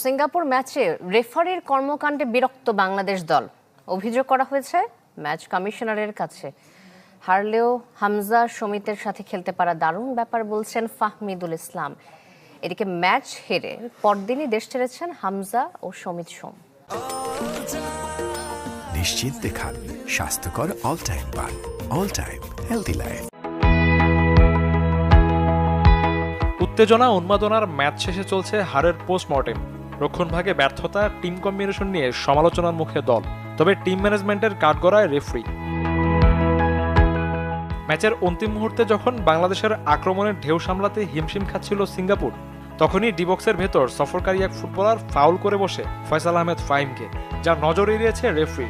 Singapore ম্যাচে রেফারির কর্মকাণ্ডে বিরক্ত বাংলাদেশ দল। অভিযোগ করা হয়েছে ম্যাচ কমিশনারের কাছে। হারলেও হামজা সমিতের সাথে খেলতে পারা দারুণ ব্যাপার বলছেন ফাহমিদুল ইসলাম। এদিকে ম্যাচ হেরে পরদিনই দেশ ছেড়েছেন হামজা ও সমিত সোম। নিশ্চিন্তে খান স্বাস্থ্যকর অল টাইম পান, অল টাইম হেলদি লাইফ। উত্তেজনা উন্মাদনার ম্যাচ শেষে চলছে হারের পোস্টমর্টেম। রক্ষণভাগে ব্যর্থতা, টিম কম্বিনেশন নিয়ে সমালোচনার মুখে দল, তবে টিম ম্যানেজমেন্টের কাঠগড়ায় রেফারি। ম্যাচের অন্তিম মুহূর্তে যখন বাংলাদেশের আক্রমণের ঢেউ সামলাতে হিমশিম খাচ্ছিল সিঙ্গাপুর, তখনই ডিবক্সের ভেতর সফরকারী এক ফুটবলার ফাউল করে বসে ফয়সাল আহমেদ ফাহিমকে, যা নজর এড়িয়েছে রেফারি।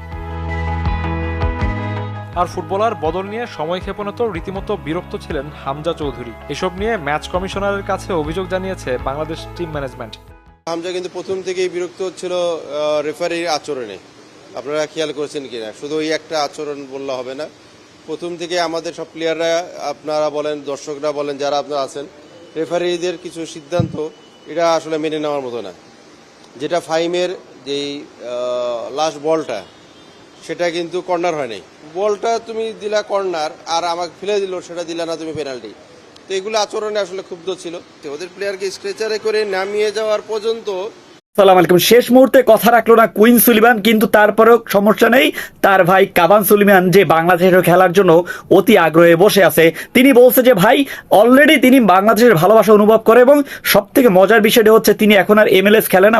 আর ফুটবলার বদল নিয়ে সময় ক্ষেপণে তো রীতিমতো বিরক্ত ছিলেন হামজা চৌধুরী। এসব নিয়ে ম্যাচ কমিশনারের কাছে অভিযোগ জানিয়েছে বাংলাদেশ টিম ম্যানেজমেন্ট। হামজা কিন্তু প্রথম থেকেই বিরক্ত হচ্ছিল রেফারির আচরণে। আপনারা খেয়াল করেছেন কিনা, শুধু ওই একটা আচরণ বললে হবে না। প্রথম থেকে আমাদের সব প্লেয়াররা, আপনারা বলেন, দর্শকরা বলেন, যারা আপনারা আছেন, রেফারিদের কিছু সিদ্ধান্ত এটা আসলে মেনে নেওয়ার মতো না। যেটা ফাহিমের যেই লাস্ট বলটা, সেটা কিন্তু কর্নার হয় নাই। বলটা তুমি দিলা কর্নার, আর আমাকে ফেলে দিল, সেটা দিলা না তুমি পেনাল্টি। তো এগুলো আচরণে আসলে ক্ষুব্ধ ছিল। ওদের প্লেয়ারকে স্ট্রেচারে করে নামিয়ে যাওয়ার পর্যন্ত। সালাম আলাইকুম। শেষ মুহূর্তে কথা রাখলো না কুইন সুলিভান, কিন্তু তারপরেও সমস্যা নেই। তার ভাই কাভান সুলিভান, যে বাংলাদেশের খেলার জন্য অতি আগ্রহে বসে আছে, তিনি বলছে যে ভাই অলরেডি তিনি বাংলাদেশের ভালোবাসা অনুভব করে, এবং সব থেকে মজার বিষয়টা হচ্ছে তিনি এখন আর MLS খেলে না,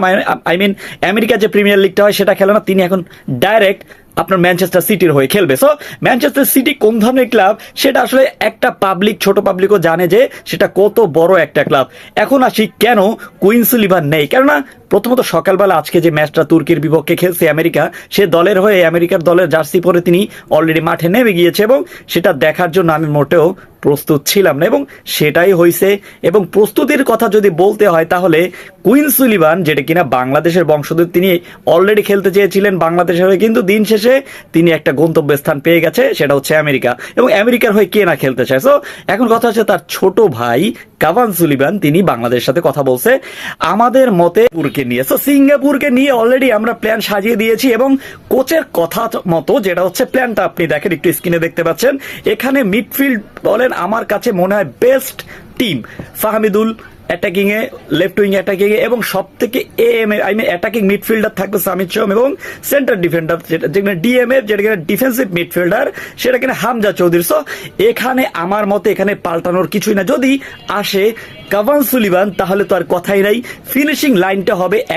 আই মিন আমেরিকা যে প্রিমিয়ার লিগটা হয় সেটা খেলে না। তিনি এখন ডাইরেক্ট আপনার ম্যানচেস্টার সিটির হয়ে খেলবে। সো ম্যানচেস্টার সিটি কোন ধরনের ক্লাব সেটা আসলে একটা পাবলিক, ছোট পাবলিকও জানে যে সেটা কত বড় একটা ক্লাব। এখন আসি কেন কুইন সুলিভান নেই। কেননা প্রথমত সকালবেলা আজকে যে ম্যাচটা তুর্কির বিপক্ষে খেলছে আমেরিকা, সে দলের হয়ে আমেরিকার দলের জার্সি পরে তিনি অলরেডি মাঠে নেমে গিয়েছে, এবং সেটা দেখার জন্য আমি মোটেও প্রস্তুত ছিলাম না, এবং সেটাই হয়েছে। এবং প্রস্তুতির কথা যদি বলতে হয় তাহলে কুইন সুলিভান, যেটা কিনা বাংলাদেশের বংশোদ্ভূত, তিনি অলরেডি খেলতে চেয়েছিলেন বাংলাদেশের হয়ে, কিন্তু দিন শেষে তিনি একটা গন্তব্যস্থান পেয়ে গেছে, সেটা হচ্ছে আমেরিকা। এবং আমেরিকার হয়ে কে না খেলতে চায়। সো এখন কথা হচ্ছে তার ছোট ভাই কাভান সুলিভান, তিনি বাংলাদেশের সাথে কথা বলছে আমাদের মতে সিঙ্গাপুরকে নিয়ে। সো সিঙ্গাপুরকে নিয়ে অলরেডি আমরা প্ল্যান সাজিয়ে দিয়েছি, এবং কোচের কথা মতো যেটা হচ্ছে প্ল্যানটা আপনি দেখেন, একটু স্ক্রিনে দেখতে পাচ্ছেন। এখানে মিডফিল্ড বলেন আমার কাছে মনে হয় বেস্ট টিম ফাহমিদুল অ্যাটাকিং এ, লেফট উইং অ্যাটাকিং এ, এবং সব থেকে অ্যাটাকিং মিডফিল্ডার থাকবে সামিত সোম, এবং সেন্টার ডিফেন্ডার যেখানে ডিএমএফ, যেটা কিনা ডিফেন্সিভ মিডফিল্ডার, সেটা কিনা হামজা চৌধুরী। সো এখানে আমার মতে এখানে পাল্টানোর কিছুই না। যদি আসে কাভান সুলিভান তাহলে তো আর কথাই নাই, ফিনিশিং লাইনটা হবে